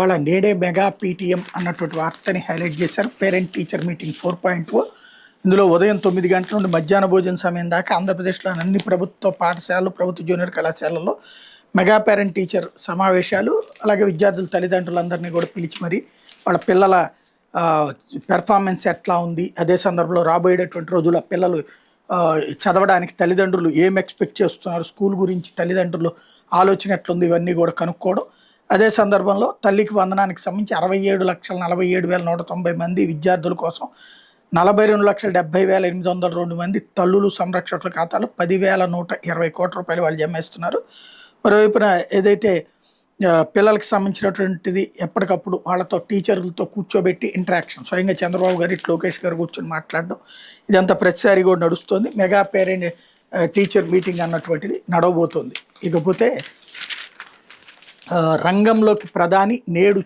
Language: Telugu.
వాళ్ళ నేడే మెగా పీటీఎం అన్నటువంటి వార్తని హైలైట్ చేశారు. Parent teacher meeting 4.0. ఇందులో ఉదయం 9 గంటల నుండి మధ్యాహ్న భోజన సమయం దాకా ఆంధ్రప్రదేశ్లోని అన్ని ప్రభుత్వ పాఠశాలలు, ప్రభుత్వ జూనియర్ కళాశాలల్లో మెగా పేరెంట్ టీచర్ సమావేశాలు, అలాగే విద్యార్థుల తల్లిదండ్రులందరినీ కూడా పిలిచి మరి వాళ్ళ పిల్లల పెర్ఫార్మెన్స్ ఎట్లా ఉంది, అదే సందర్భంలో రాబోయేటటువంటి రోజుల పిల్లలు చదవడానికి తల్లిదండ్రులు ఏం ఎక్స్పెక్ట్ చేస్తున్నారు, స్కూల్ గురించి తల్లిదండ్రులు ఆలోచన ఎట్లుంది, ఇవన్నీ కూడా కనుక్కోవడం. అదే సందర్భంలో తల్లికి వందనానికి సంబంధించి 67,47,190 మంది విద్యార్థుల కోసం 42,70,802 మంది తల్లులు సంరక్షకుల ఖాతాలో 10,120 కోట్ల రూపాయలు వాళ్ళు జమేస్తున్నారు. మరోవైపున ఏదైతే పిల్లలకి సంబంధించినటువంటిది ఎప్పటికప్పుడు వాళ్ళతో టీచర్లతో కూర్చోబెట్టి ఇంటరాక్షన్, స్వయంగా చంద్రబాబు గారు ఇటు లోకేష్ గారు కూర్చొని మాట్లాడడం, ఇదంతా ప్రతిసారి కూడా నడుస్తుంది. మెగా పేరెంట్ టీచర్ మీటింగ్ అన్నటువంటిది నడవబోతోంది. ఇకపోతే రంగంలోకి ప్రధాని నేడు